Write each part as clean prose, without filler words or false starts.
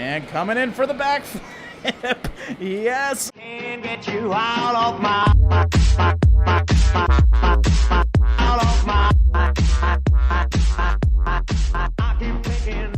And coming in for the backflip. Yes. Can't get you out of my I keep thinking.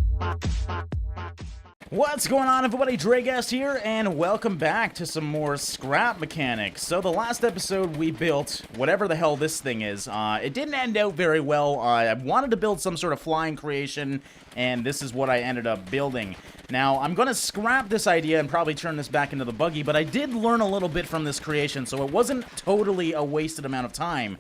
What's going on, everybody? Dragast here, and welcome back to some more scrap mechanics. So the last episode we built whatever the hell this thing is. It didn't end out very well. I wanted to build some sort of flying creation, and this is what I ended up building. Now, I'm going to scrap this idea and probably turn this back into the buggy, but I did learn a little bit from this creation, so it wasn't totally a wasted amount of time,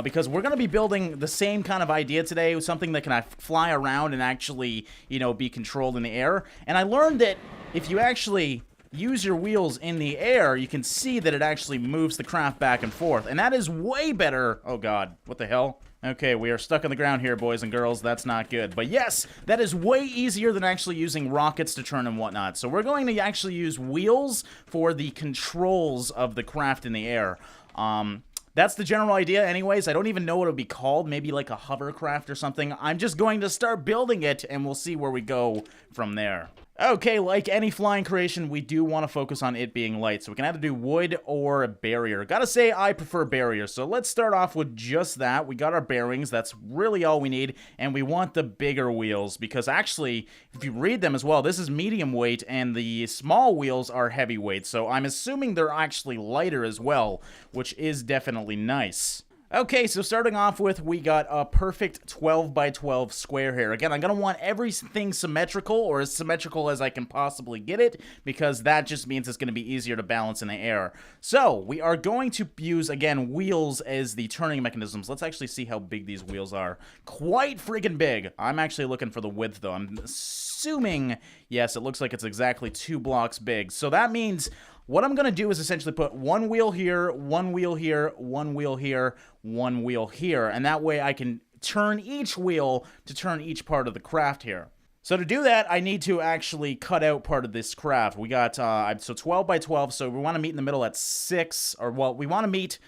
because we're going to be building the same kind of idea today, something that can fly around and actually, you know, be controlled in the air. And I learned that if you actually use your wheels in the air, you can see that it actually moves the craft back and forth, and that is way better. Oh god, what the hell? Okay, we are stuck on the ground here, boys and girls. That's not good. But yes, that is way easier than actually using rockets to turn and whatnot. So we're going to actually use wheels for the controls of the craft in the air. That's the general idea anyways. I don't even know what it would be called. Maybe like a hovercraft or something. I'm just going to start building it, and we'll see where we go from there. Okay, like any flying creation, we do want to focus on it being light, so we can either do wood or a barrier. Gotta say, I prefer barrier, so let's start off with just that. We got our bearings, that's really all we need, and we want the bigger wheels, because actually, if you read them as well, this is medium weight, and the small wheels are heavyweight, so I'm assuming they're actually lighter as well, which is definitely nice. Okay, so starting off with, we got a perfect 12 by 12 square here. Again, I'm going to want everything symmetrical, or as symmetrical as I can possibly get it, because that just means it's going to be easier to balance in the air. So, we are going to use, again, wheels as the turning mechanisms. Let's actually see how big these wheels are. Quite friggin' big. I'm actually looking for the width, though. I'm assuming, yes, it looks like it's exactly 2 blocks big. So that means what I'm going to do is essentially put one wheel here, one wheel here, one wheel here, one wheel here, and that way I can turn each wheel to turn each part of the craft here. So to do that, I need to actually cut out part of this craft. We got, so 12 by 12, so we want to meet in the middle at 6, or well, we want to meet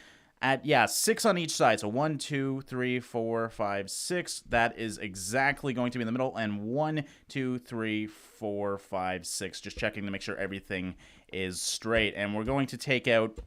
at, yeah, 6 on each side. So 1, 2, 3, 4, 5, 6. That is exactly going to be in the middle. And 1, 2, 3, 4, 5, 6. Just checking to make sure everything is straight. And we're going to take out,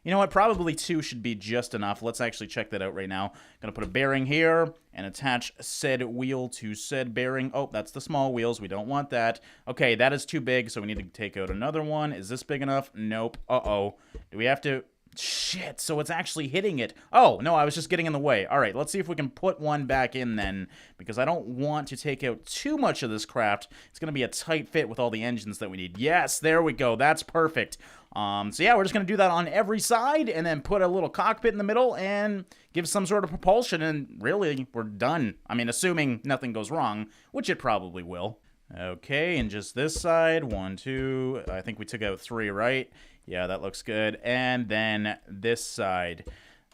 you know what? Probably 2 should be just enough. Let's actually check that out right now. Going to put a bearing here and attach said wheel to said bearing. Oh, that's the small wheels. We don't want that. Okay, that is too big, so we need to take out another one. Is this big enough? Nope. Uh-oh. Do we have to... Shit, so it's actually hitting it. Oh, no, I was just getting in the way. All right, let's see if we can put one back in then, because I don't want to take out too much of this craft. It's going to be a tight fit with all the engines that we need. Yes, there we go. That's perfect. So yeah, we're just going to do that on every side, and then put a little cockpit in the middle, and give some sort of propulsion, and really, we're done. I mean, assuming nothing goes wrong, which it probably will. Okay, and just this side, 1, 2, I think we took out 3, right? Yeah, that looks good. And then this side.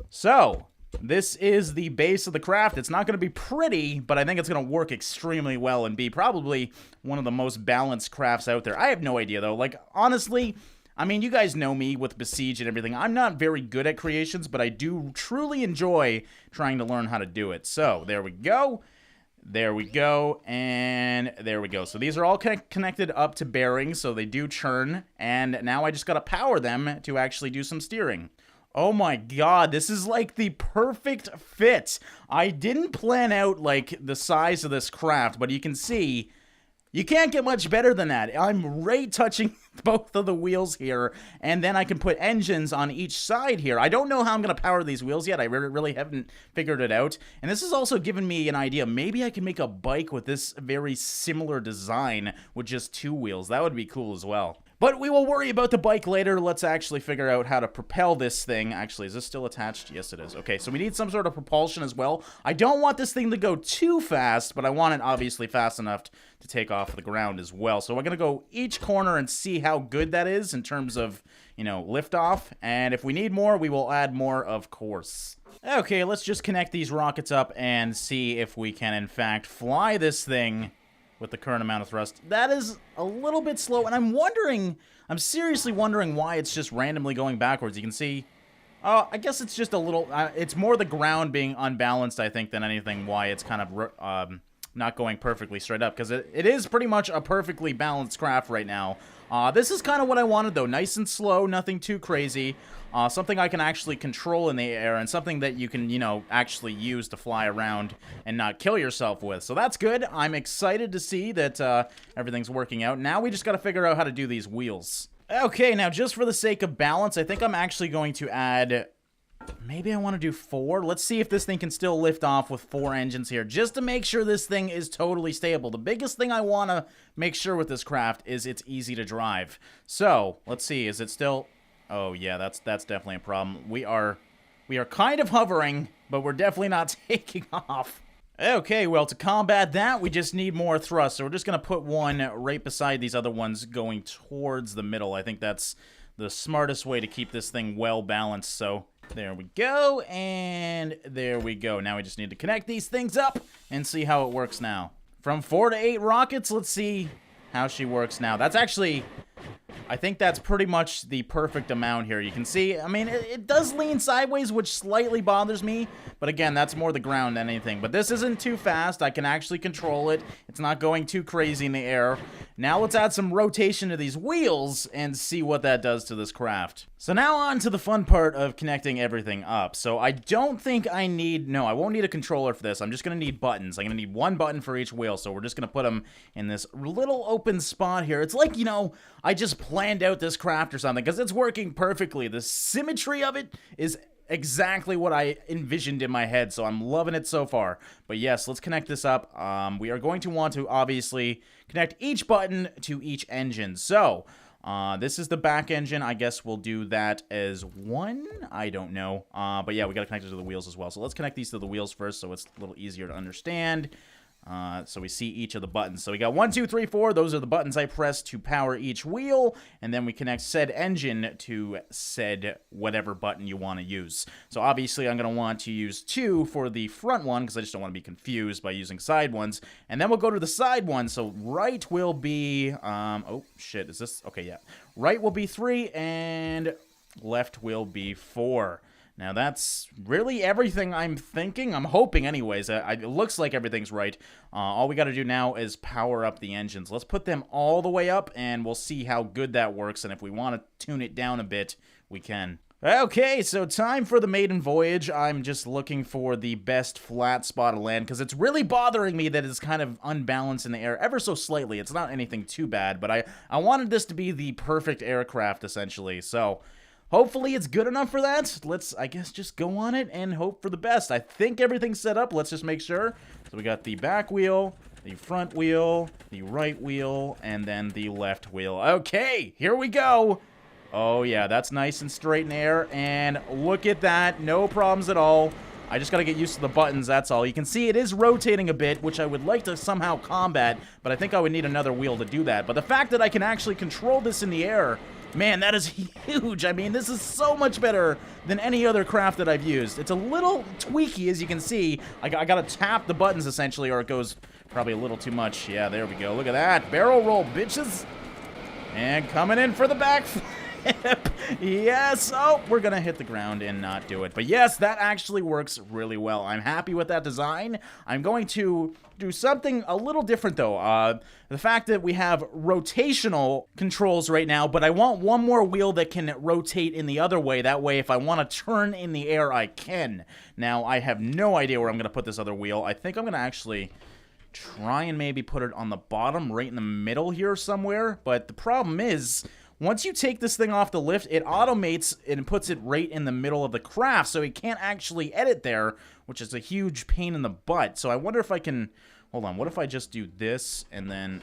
So, this is the base of the craft. It's not going to be pretty, but I think it's going to work extremely well and be probably one of the most balanced crafts out there. I have no idea, though. Like, honestly, I mean, you guys know me with Besiege and everything. I'm not very good at creations, but I do truly enjoy trying to learn how to do it. So, there we go. There we go, and there we go. So these are all connected up to bearings, so they do churn, and now I just gotta power them to actually do some steering. Oh my god, this is like the perfect fit. I didn't plan out, like, the size of this craft, but you can see... You can't get much better than that. I'm right touching both of the wheels here, and then I can put engines on each side here. I don't know how I'm going to power these wheels yet. I really haven't figured it out. And this has also given me an idea. Maybe I can make a bike with this very similar design with just 2 wheels. That would be cool as well. But we will worry about the bike later. Let's actually figure out how to propel this thing. Actually, is this still attached? Yes, it is. Okay, so we need some sort of propulsion as well. I don't want this thing to go too fast, but I want it obviously fast enough to take off the ground as well. So we're going to go each corner and see how good that is in terms of, you know, liftoff. And if we need more, we will add more, of course. Okay, let's just connect these rockets up and see if we can, in fact, fly this thing with the current amount of thrust. That is a little bit slow, and I'm seriously wondering why it's just randomly going backwards. You can see, I guess it's just a little, it's more the ground being unbalanced, I think, than anything, why it's kind of not going perfectly straight up, because it is pretty much a perfectly balanced craft right now. This is kind of what I wanted, though. Nice and slow, nothing too crazy. Something I can actually control in the air, and something that you can, you know, actually use to fly around and not kill yourself with. So that's good. I'm excited to see that everything's working out. Now we just got to figure out how to do these wheels. Okay, now just for the sake of balance, I think I'm actually going to add... Maybe I want to do 4. Let's see if this thing can still lift off with 4 engines here, just to make sure this thing is totally stable. The biggest thing I want to make sure with this craft is it's easy to drive. So, let's see, is it still... Oh, yeah, that's definitely a problem. We are kind of hovering, but we're definitely not taking off. Okay, well, to combat that, we just need more thrust. So we're just going to put one right beside these other ones going towards the middle. I think that's the smartest way to keep this thing well balanced. So there we go, and there we go. Now we just need to connect these things up and see how it works now. From 4 to 8 rockets, let's see how she works now. That's actually... I think that's pretty much the perfect amount here. You can see, I mean, it does lean sideways, which slightly bothers me. But again, that's more the ground than anything. But this isn't too fast. I can actually control it. It's not going too crazy in the air. Now let's add some rotation to these wheels and see what that does to this craft. So now on to the fun part of connecting everything up. So I don't think I need... No, I won't need a controller for this. I'm just going to need buttons. I'm going to need one button for each wheel. So we're just going to put them in this little open spot here. It's like, you know, I just planned out this craft or something, because it's working perfectly. The symmetry of it is exactly what I envisioned in my head, so I'm loving it so far. But yes, let's connect this up. We are going to want to obviously connect each button to each engine. So this is the back engine. I guess we'll do that as one. I don't know. But yeah, we got to connect it to the wheels as well. So let's connect these to the wheels first, so it's a little easier to understand. So we see each of the buttons. So we got 1, 2, 3, 4. Those are the buttons I press to power each wheel. And then we connect said engine to said whatever button you want to use. So obviously I'm going to want to use 2 for the front one, because I just don't want to be confused by using side ones. And then we'll go to the side one. So right will be... oh, shit. Is this... Okay, yeah. Right will be 3, and left will be 4. Now, that's really everything I'm thinking. I'm hoping anyways. It looks like everything's right. All we got to do now is power up the engines. Let's put them all the way up, and we'll see how good that works. And if we want to tune it down a bit, we can. Okay, so time for the Maiden voyage. I'm just looking for the best flat spot to land, because it's really bothering me that it's kind of unbalanced in the air ever so slightly. It's not anything too bad, but I wanted this to be the perfect aircraft, essentially. So... hopefully it's good enough for that. Let's, I guess, just go on it and hope for the best. I think everything's set up. Let's just make sure. So we got the back wheel, the front wheel, the right wheel, and then the left wheel. Okay, here we go. Oh, yeah, that's nice and straight in air. And look at that. No problems at all. I just got to get used to the buttons, that's all. You can see it is rotating a bit, which I would like to somehow combat, but I think I would need another wheel to do that. But the fact that I can actually control this in the air... man, that is huge. I mean, this is so much better than any other craft that I've used. It's a little tweaky, as you can see. I gotta tap the buttons, essentially, or it goes probably a little too much. Yeah, there we go. Look at that. Barrel roll, bitches. And coming in for the backflip. Yes. Oh, we're gonna hit the ground and not do it. But yes, that actually works really well. I'm happy with that design. I'm going to do something a little different, though. The fact that we have rotational controls right now, but I want one more wheel that can rotate in the other way. That way, if I want to turn in the air, I can. Now, I have no idea where I'm going to put this other wheel. I think I'm going to actually try and maybe put it on the bottom, right in the middle here somewhere. But the problem is... once you take this thing off the lift, it automates and puts it right in the middle of the craft, so it can't actually edit there, which is a huge pain in the butt. So I wonder if I can... hold on, what if I just do this, and then...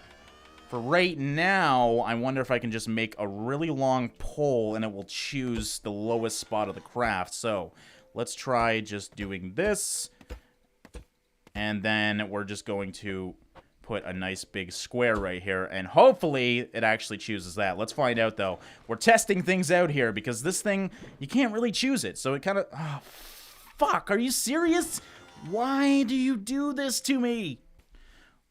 for right now, I wonder if I can just make a really long pole, and it will choose the lowest spot of the craft. So let's try just doing this, and then we're just going to... put a nice big square right here, and hopefully it actually chooses that. Let's find out, though. We're testing things out here, because this thing, you can't really choose it, so it kind of... oh, fuck, are you serious? Why do you do this to me?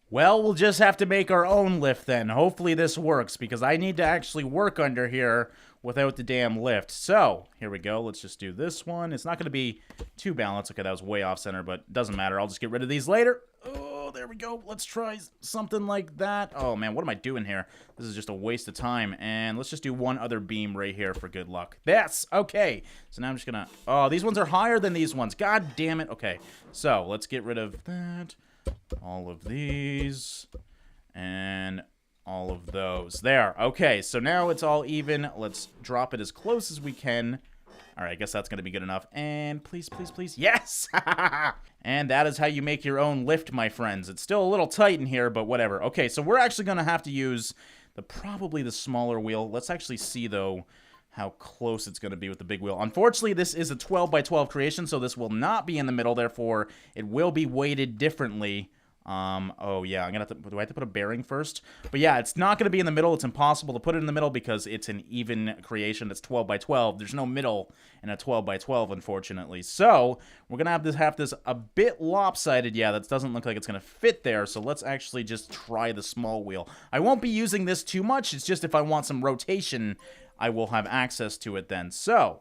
Well, we'll just have to make our own lift, then. Hopefully this works, because I need to actually work under here without the damn lift. So, here we go. Let's just do this one. It's not going to be too balanced. Okay, that was way off center, but doesn't matter. I'll just get rid of these later. Oh, there we go. Let's try something like that. Oh, man, what am I doing here? This is just a waste of time. And let's just do one other beam right here for good luck. Yes, okay. So now I'm just gonna... Oh, these ones are higher than these ones. God damn it. Okay, so let's get rid of that. All of these. And all of those. There, okay. So now it's all even. Let's drop it as close as we can. All right, I guess that's going to be good enough. And please, please, please. Yes! And that is how you make your own lift, my friends. It's still a little tight in here, but whatever. Okay, so we're actually going to have to use probably the smaller wheel. Let's actually see, though, how close it's going to be with the big wheel. Unfortunately, this is a 12 by 12 creation, so this will not be in the middle. Therefore, it will be weighted differently. Oh yeah, I'm gonna have to, do I have to put a bearing first? But yeah, it's not gonna be in the middle. It's impossible to put it in the middle because it's an even creation. It's 12 by 12. There's no middle in a 12 by 12, unfortunately. So we're gonna have this a bit lopsided. Yeah, that doesn't look like it's gonna fit there. So let's actually just try the small wheel. I won't be using this too much. It's just if I want some rotation, I will have access to it then. So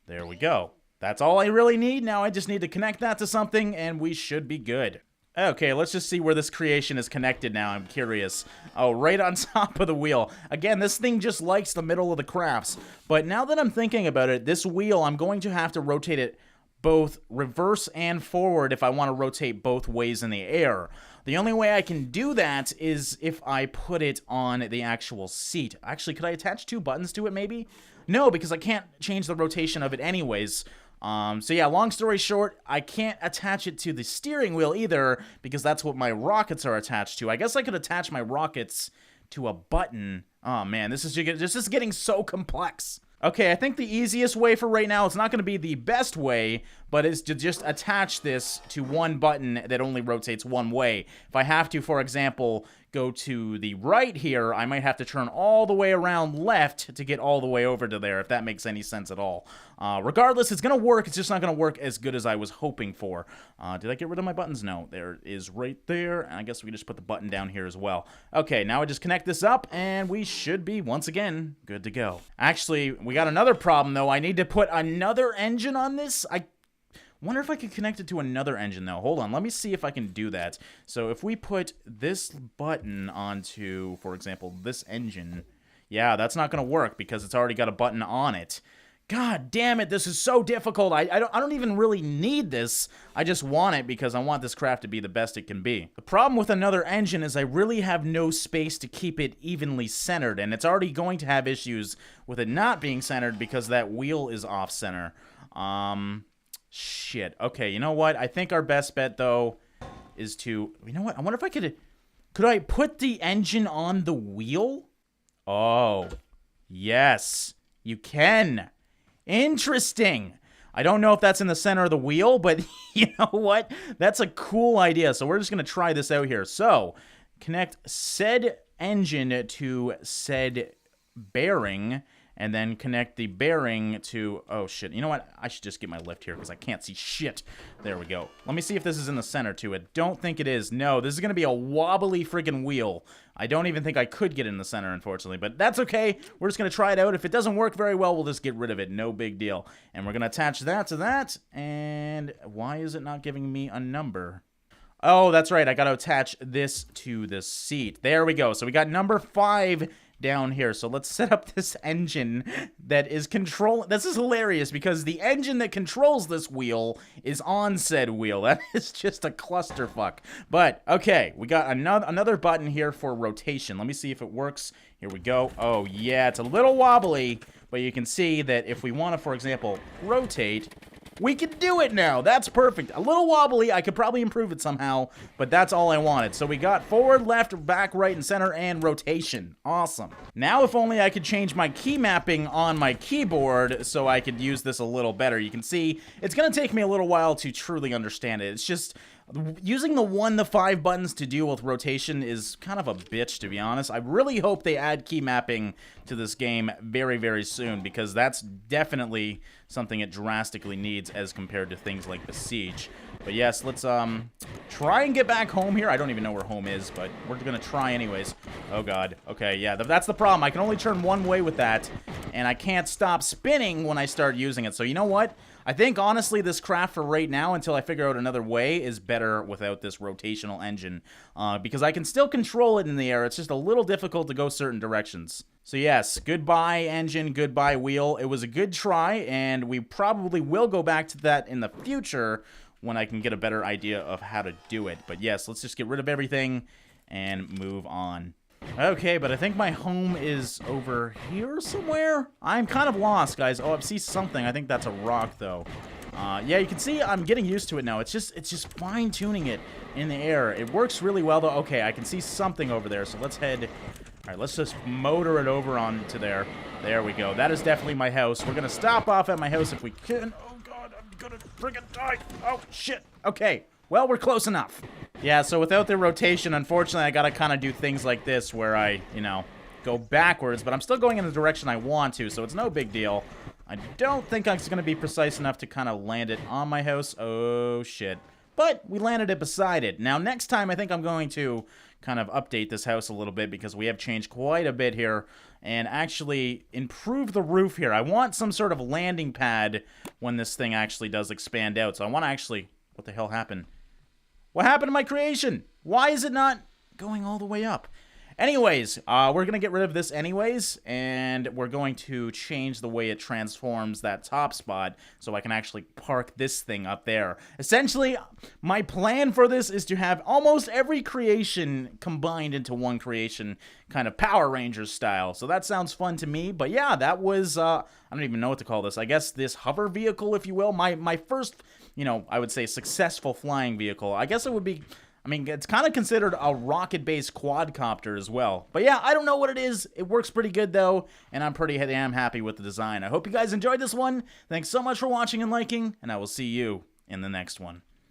there we go. That's all I really need. Now I just need to connect that to something and we should be good. Okay, let's just see where this creation is connected now. I'm curious. Oh, right on top of the wheel. Again, this thing just likes the middle of the crafts. But now that I'm thinking about it, this wheel, I'm going to have to rotate it both reverse and forward if I want to rotate both ways in the air. The only way I can do that is if I put it on the actual seat. Actually, could I attach two buttons to it, maybe? No, because I can't change the rotation of it anyways. So yeah, long story short, I can't attach it to the steering wheel either because that's what my rockets are attached to. I guess I could attach my rockets to a button. Oh man, this is getting so complex. Okay, I think the easiest way for right now, it's not going to be the best way, but is to just attach this to one button that only rotates one way. If I have to, for example, go to the right here, I might have to turn all the way around left to get all the way over to there, if that makes any sense at all. Regardless, it's going to work. It's just not going to work as good as I was hoping for. Did I get rid of my buttons? No, there it is right there. And I guess we can just put the button down here as well. Okay, now I just connect this up, and we should be, once again, good to go. Actually, we got another problem, though. I need to put another engine on this. I wonder if I could connect it to another engine, though. Hold on, let me see if I can do that. So if we put this button onto, for example, this engine, yeah, that's not going to work because it's already got a button on it. God damn it, this is so difficult. I don't even really need this. I just want it because I want this craft to be the best it can be. The problem with another engine is I really have no space to keep it evenly centered, and it's already going to have issues with it not being centered because that wheel is off-center. Shit. Okay, you know what? I think our best bet, though, is to... You know what? I wonder if I could... Could I put the engine on the wheel? Oh. Yes. You can. Interesting. I don't know if that's in the center of the wheel, but you know what? That's a cool idea. So we're just going to try this out here. So, connect said engine to said bearing, and then connect the bearing to... Oh, shit. You know what? I should just get my lift here because I can't see shit. There we go. Let me see if this is in the center to it. Don't think it is. No, this is going to be a wobbly friggin' wheel. I don't even think I could get in the center, unfortunately. But that's okay. We're just going to try it out. If it doesn't work very well, we'll just get rid of it. No big deal. And we're going to attach that to that. And why is it not giving me a number? Oh, that's right. I got to attach this to the seat. There we go. So we got number 5 down here. So let's set up this engine that is control. This is hilarious because the engine that controls this wheel is on said wheel. That is just a clusterfuck. But okay, we got another button here for rotation. Let me see if it works. Here we go. Oh yeah, it's a little wobbly, but you can see that if we want to, for example, rotate, we can do it now. That's perfect. A little wobbly. I could probably improve it somehow, but that's all I wanted. So we got forward, left, back, right, and center, and rotation. Awesome. Now, if only I could change my key mapping on my keyboard so I could use this a little better. You can see it's going to take me a little while to truly understand it. It's just... Using the 1 to 5 buttons to deal with rotation is kind of a bitch, to be honest. I really hope they add key mapping to this game very, very soon, because that's definitely something it drastically needs as compared to things like Besiege. But yes, let's try and get back home here. I don't even know where home is, but we're gonna try anyways. Oh god. Okay, yeah, that's the problem. I can only turn one way with that, and I can't stop spinning when I start using it. So you know what? I think, honestly, this craft for right now, until I figure out another way, is better without this rotational engine. Because I can still control it in the air. It's just a little difficult to go certain directions. So yes, goodbye engine, goodbye wheel. It was a good try, and we probably will go back to that in the future when I can get a better idea of how to do it. But yes, let's just get rid of everything and move on. Okay, but I think my home is over here somewhere. I'm kind of lost, guys. Oh, I see something. I think that's a rock, though. Yeah, you can see I'm getting used to it now. It's just fine-tuning it in the air. It works really well, though. Okay, I can see something over there, so let's head... All right, let's just motor it over onto there. There we go. That is definitely my house. We're going to stop off at my house if we can. Oh, God, I'm going to friggin' die. Oh, shit. Okay, well, we're close enough. Yeah, so without the rotation, unfortunately, I got to kind of do things like this where I, you know, go backwards, but I'm still going in the direction I want to, so it's no big deal. I don't think I'm going to be precise enough to kind of land it on my house. Oh, shit. But we landed it beside it. Now, next time, I think I'm going to kind of update this house a little bit because we have changed quite a bit here and actually improve the roof here. I want some sort of landing pad when this thing actually does expand out. So I want to actually... What the hell happened? What happened to my creation? Why is it not going all the way up? Anyways, we're going to get rid of this anyways, and we're going to change the way it transforms that top spot so I can actually park this thing up there. Essentially, my plan for this is to have almost every creation combined into one creation, kind of Power Rangers style. So that sounds fun to me, but yeah, that was, I don't even know what to call this. I guess this hover vehicle, if you will, my first, you know, I would say successful flying vehicle. I guess it would be... I mean, it's kind of considered a rocket-based quadcopter as well. But yeah, I don't know what it is. It works pretty good, though, and I'm pretty damn happy with the design. I hope you guys enjoyed this one. Thanks so much for watching and liking, and I will see you in the next one.